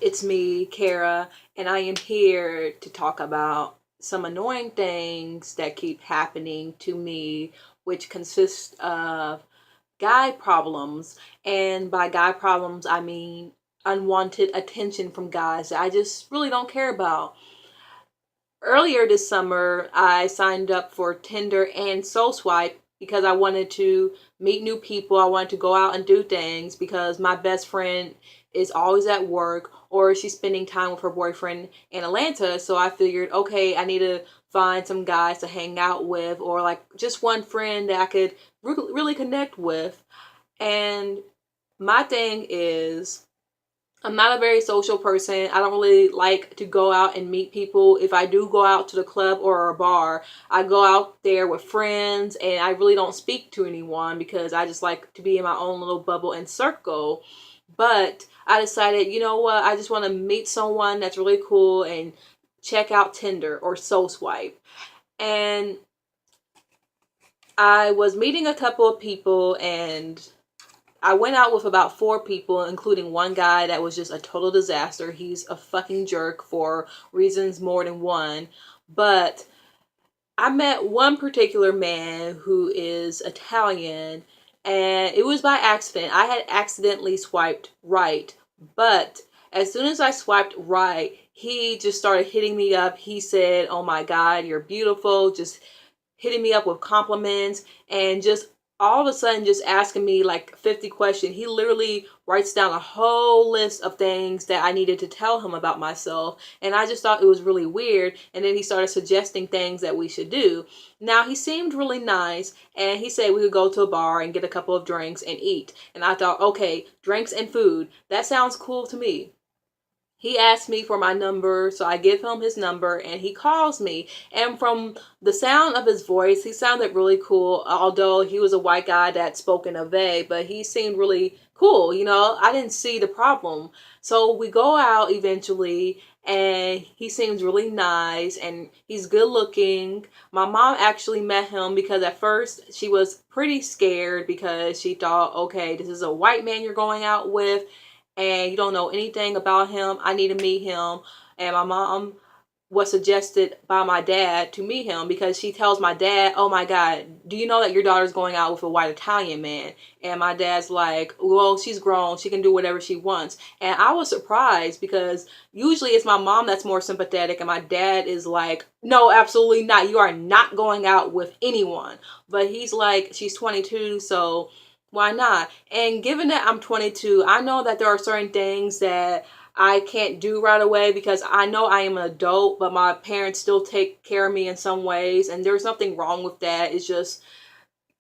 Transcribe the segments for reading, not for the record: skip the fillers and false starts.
it's me, Kara, and I am here to talk about some annoying things that keep happening to me, which consist of guy problems. And by guy problems, I mean unwanted attention from guys that I just really don't care about. Earlier this summer, I signed up for Tinder and Soul Swipe because I wanted to meet new people. I wanted to go out and do things because my best friend is always at work or she's spending time with her boyfriend in Atlanta. So I figured, okay, I need to find some guys to hang out with or like just one friend that I could really connect with. And my thing is, I'm not a very social person. I don't really like to go out and meet people. If I do go out to the club or a bar, I go out there with friends and I really don't speak to anyone because I just like to be in my own little bubble and circle. But I decided, you know what? I just want to meet someone that's really cool and check out Tinder or Soul Swipe. And I was meeting a couple of people and I went out with about 4 people, including one guy that was just a total disaster. He's a fucking jerk for reasons more than one. But I met one particular man who is Italian, and it was by accident. I had accidentally swiped right, but as soon as I swiped right, he just started hitting me up. He said, "Oh my God, you're beautiful," just hitting me up with compliments and just all of a sudden just asking me like 50 questions. He literally writes down a whole list of things that I needed to tell him about myself. And I just thought it was really weird. And then he started suggesting things that we should do. Now, he seemed really nice and he said we could go to a bar and get a couple of drinks and eat. And I thought, okay, drinks and food, that sounds cool to me. He asked me for my number, so I give him his number and he calls me. And from the sound of his voice, he sounded really cool, although he was a white guy that spoke in a they, but he seemed really cool. I didn't see the problem. So we go out eventually and he seems really nice and he's good looking. My mom actually met him because at first she was pretty scared because she thought, okay, this is a white man you're going out with and you don't know anything about him. I need to meet him. And my mom was suggested by my dad to meet him because she tells my dad, "Oh my God, do you know that your daughter's going out with a white Italian man?" And my dad's like, "Well, she's grown. She can do whatever she wants." And I was surprised because usually it's my mom that's more sympathetic and my dad is like, "No, absolutely not. You are not going out with anyone." But he's like, she's 22, so why not? And given that I'm 22, I know that there are certain things that I can't do right away because I know I am an adult, but my parents still take care of me in some ways, and there's nothing wrong with that. It's just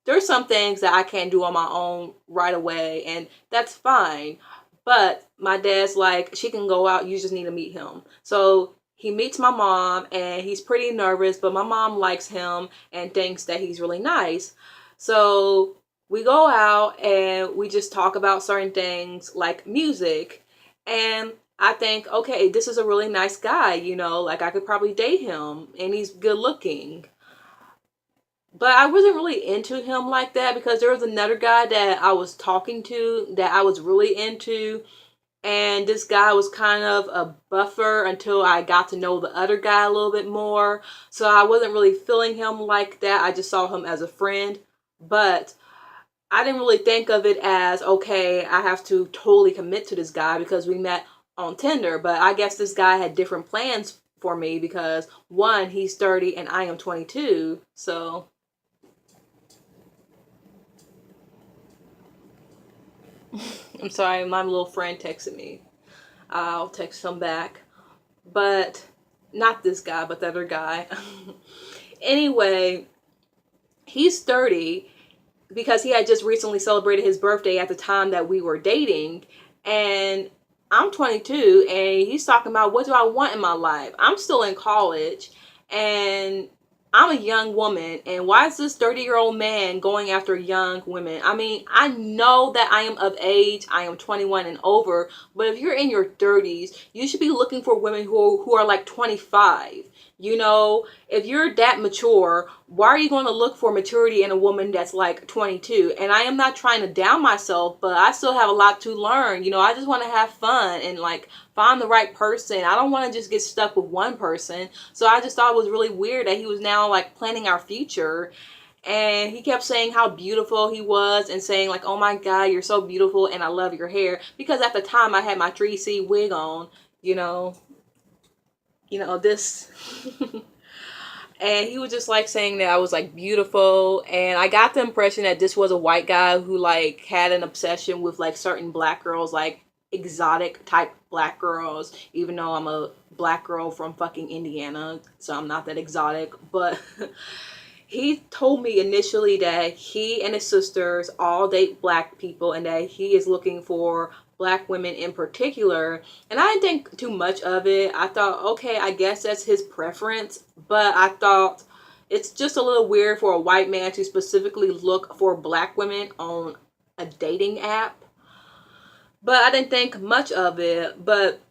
there's some things that I can't do on my own right away, and that's fine. But my dad's like, she can go out, you just need to meet him. So he meets my mom, and he's pretty nervous, but my mom likes him and thinks that he's really nice. So we go out and we just talk about certain things like music. And I think, okay, this is a really nice guy, like I could probably date him and he's good looking. But I wasn't really into him like that because there was another guy that I was talking to that I was really into. And this guy was kind of a buffer until I got to know the other guy a little bit more. So I wasn't really feeling him like that. I just saw him as a friend. But I didn't really think of it as, okay, I have to totally commit to this guy because we met on Tinder. But I guess this guy had different plans for me because one, he's 30 and I am 22. So I'm sorry, my little friend texted me. I'll text him back. But not this guy, but the other guy. Anyway, he's 30 because he had just recently celebrated his birthday at the time that we were dating. And I'm 22 and he's talking about what do I want in my life. I'm still in college and I'm a young woman, and why is this 30-year-old man going after young women? I mean, I know that I am of age. I am 21 and over, but if you're in your 30s, you should be looking for women who are like 25. If you're that mature, why are you going to look for maturity in a woman that's like 22? And I am not trying to down myself, but I still have a lot to learn. You know, I just want to have fun and like find the right person. I don't want to just get stuck with one person. So I just thought it was really weird that he was now like planning our future. And he kept saying how beautiful he was and saying like, oh my God, you're so beautiful and I love your hair. Because at the time I had my 3C wig on, you know, this. And he was just like saying that I was like beautiful. And I got the impression that this was a white guy who like had an obsession with like certain black girls, like exotic type black girls, even though I'm a black girl from fucking Indiana, so I'm not that exotic. But he told me initially that he and his sisters all date black people and that he is looking for black women in particular. And I didn't think too much of it. I thought, okay, I guess that's his preference. But I thought it's just a little weird for a white man to specifically look for black women on a dating app. But I didn't think much of it. But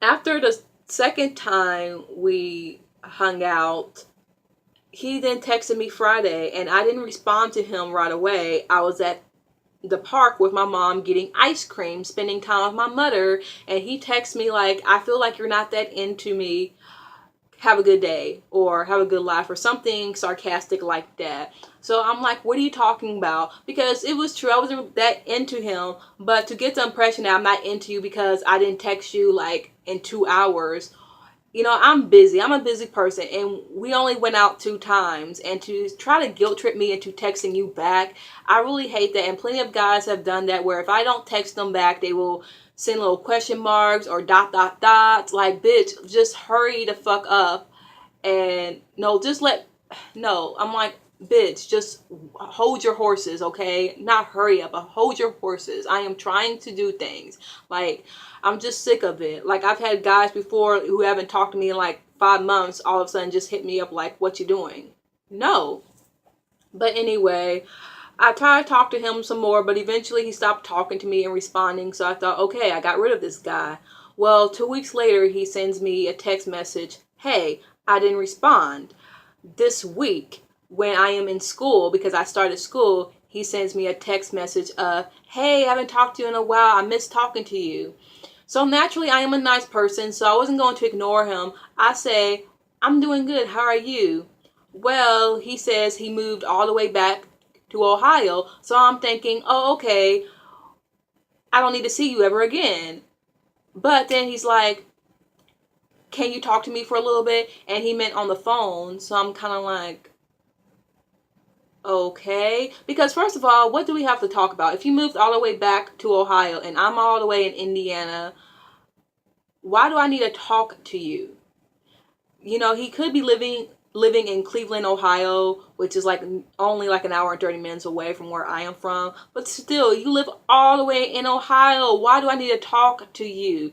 after the second time we hung out, he then texted me Friday and I didn't respond to him right away. I was at the park with my mom getting ice cream, spending time with my mother, and he texts me like, I feel like you're not that into me. Have a good day or have a good life or something sarcastic like that. So I'm like, what are you talking about? Because it was true, I wasn't that into him, but to get the impression that I'm not into you because I didn't text you like in 2 hours, you know, I'm busy. I'm a busy person and we only went out 2 times, and to try to guilt trip me into texting you back, I really hate that. And plenty of guys have done that where if I don't text them back, they will send little question marks or dot dot dots. Like, bitch, just hurry the fuck up. And no, I'm like, bitch, just hold your horses, okay? Not hurry up, but hold your horses. I am trying to do things. Like, I'm just sick of it. Like, I've had guys before who haven't talked to me in like 5 months, all of a sudden just hit me up like, what you doing? No. But anyway, I tried to talk to him some more, but eventually he stopped talking to me and responding. So I thought, okay, I got rid of this guy. Well, 2 weeks later, he sends me a text message. Hey, I didn't respond. This week, when I am in school, because I started school, he sends me a text message of, hey, I haven't talked to you in a while. I miss talking to you. So naturally, I am a nice person, so I wasn't going to ignore him. I say, I'm doing good. How are you? Well, he says he moved all the way back to Ohio. So I'm thinking, oh, okay, I don't need to see you ever again. But then he's like, can you talk to me for a little bit? And he meant on the phone. So I'm kind of like, okay. Because first of all, what do we have to talk about? If you moved all the way back to Ohio and I'm all the way in Indiana, why do I need to talk to you? You know, he could be living in Cleveland, Ohio, which is like only like an hour and 30 minutes away from where I am from. But still, you live all the way in Ohio. Why do I need to talk to you?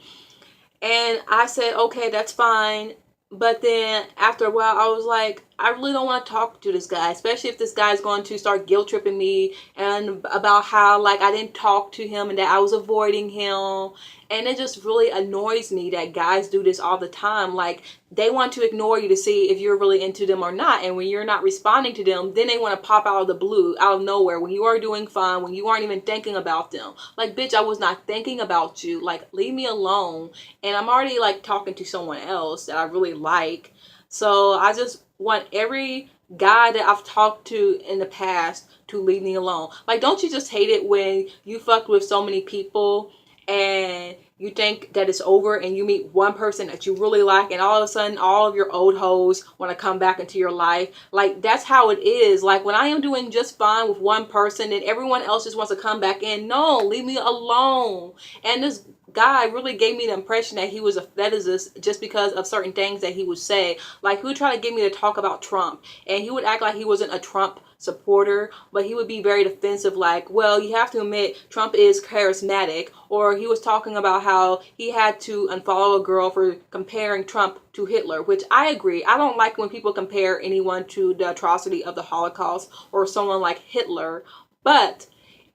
And I said, okay, that's fine. But then after a while, I was like, I really don't want to talk to this guy, especially if this guy is going to start guilt tripping me and about how like I didn't talk to him and that I was avoiding him. And it just really annoys me that guys do this all the time. Like, they want to ignore you to see if you're really into them or not. And when you're not responding to them, then they want to pop out of the blue, out of nowhere, when you are doing fine, when you aren't even thinking about them. Like, bitch, I was not thinking about you. Like, leave me alone. And I'm already like talking to someone else that I really like. So I just want every guy that I've talked to in the past to leave me alone. Like, don't you just hate it when you fucked with so many people and you think that it's over and you meet one person that you really like and all of a sudden all of your old hoes want to come back into your life? Like, that's how it is. Like, when I am doing just fine with one person and everyone else just wants to come back in, no, leave me alone. And this guy really gave me the impression that he was a fetishist just because of certain things that he would say. Like, he would try to get me to talk about Trump and he would act like he wasn't a Trump supporter, but he would be very defensive, like, well, you have to admit Trump is charismatic. Or he was talking about how he had to unfollow a girl for comparing Trump to Hitler, which I agree. I don't like when people compare anyone to the atrocity of the Holocaust or someone like Hitler, but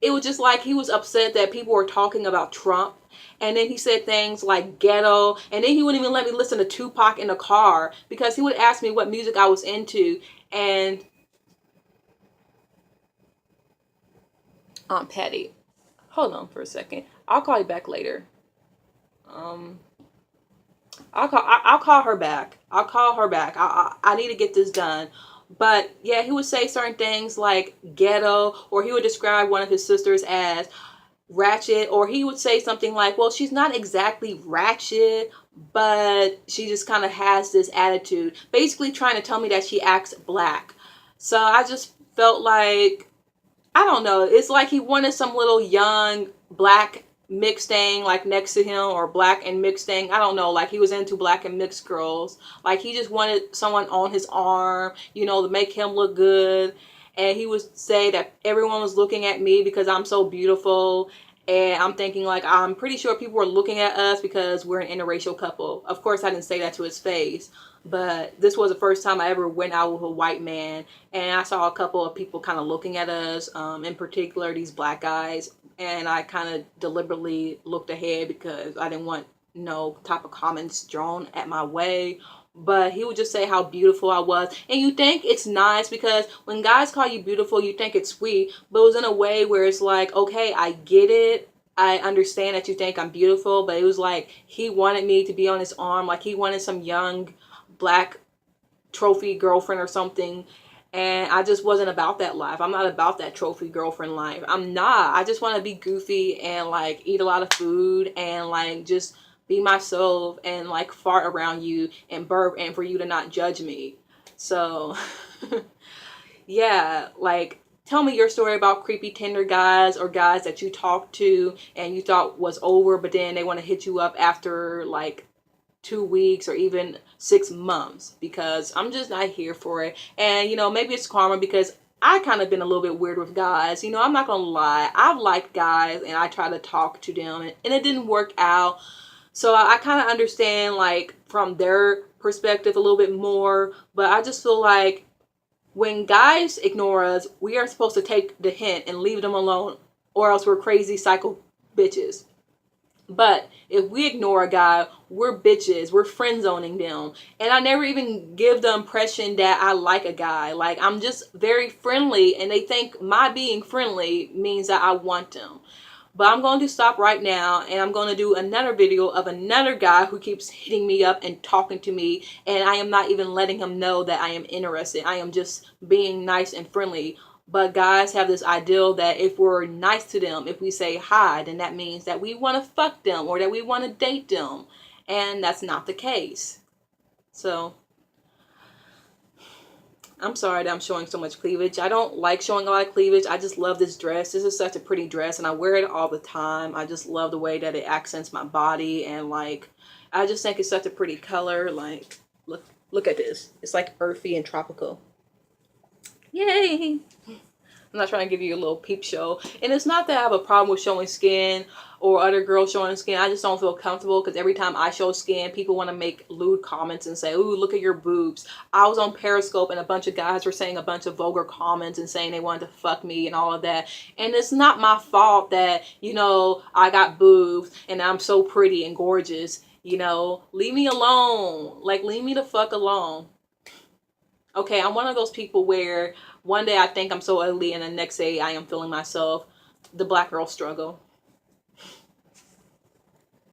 it was just like he was upset that people were talking about Trump. And then he said things like ghetto. And then he wouldn't even let me listen to Tupac in the car because he would ask me what music I was into. And Aunt Patty, hold on for a second. I'll call you back later. Um, I'll call her back. I'll call her back. I need to get this done. But yeah, he would say certain things like ghetto, or he would describe one of his sisters as ratchet, or he would say something like, well, she's not exactly ratchet, but she just kind of has this attitude, basically trying to tell me that she acts black. So I just felt like, I don't know, it's like he wanted some little young black mixed thing like next to him, or black and mixed thing, I don't know, like he was into black and mixed girls, like he just wanted someone on his arm, you know, to make him look good. And he would say that everyone was looking at me because I'm so beautiful. And I'm thinking, like, I'm pretty sure people were looking at us because we're an interracial couple. Of course, I didn't say that to his face, but this was the first time I ever went out with a white man. And I saw a couple of people kind of looking at us, in particular, these black guys. And I kind of deliberately looked ahead because I didn't want no type of comments thrown at my way. But he would just say how beautiful I was. And you think it's nice because when guys call you beautiful, you think it's sweet. But it was in a way where it's like, okay, I get it. I understand that you think I'm beautiful. But it was like he wanted me to be on his arm. Like he wanted some young black trophy girlfriend or something. And I just wasn't about that life. I'm not about that trophy girlfriend life. I'm not. I just want to be goofy and like eat a lot of food and like just be myself and like fart around you and burp and for you to not judge me. So yeah, like tell me your story about creepy Tinder guys, or guys that you talked to and you thought was over, but then they want to hit you up after like 2 weeks or even 6 months, because I'm just not here for it. And you know, maybe it's karma because I kind of been a little bit weird with guys. You know, I'm not gonna lie. I've liked guys and I try to talk to them, and it didn't work out. So I kind of understand like from their perspective a little bit more. But I just feel like when guys ignore us, we are supposed to take the hint and leave them alone, or else we're crazy psycho bitches. But if we ignore a guy, we're bitches. We're friend zoning them. And I never even give the impression that I like a guy. Like, I'm just very friendly, and they think my being friendly means that I want them. But I'm going to stop right now, and I'm going to do another video of another guy who keeps hitting me up and talking to me, and I am not even letting him know that I am interested. I am just being nice and friendly. But guys have this ideal that if we're nice to them, if we say hi, then that means that we want to fuck them or that we want to date them. And that's not the case. So I'm sorry that I'm showing so much cleavage. I don't like showing a lot of cleavage. I just love this dress. This is such a pretty dress and I wear it all the time. I just love the way that it accents my body, and like I just think it's such a pretty color. Like look at this. It's like earthy and tropical. Yay! I'm not trying to give you a little peep show. And it's not that I have a problem with showing skin or other girls showing skin. I just don't feel comfortable because every time I show skin, people want to make lewd comments and say, ooh, look at your boobs. I was on Periscope and a bunch of guys were saying a bunch of vulgar comments and saying they wanted to fuck me and all of that. And it's not my fault that, you know, I got boobs and I'm so pretty and gorgeous. You know, leave me alone. Like, leave me the fuck alone. Okay, I'm one of those people where one day I think I'm so ugly and the next day I am feeling myself. The black girl struggle.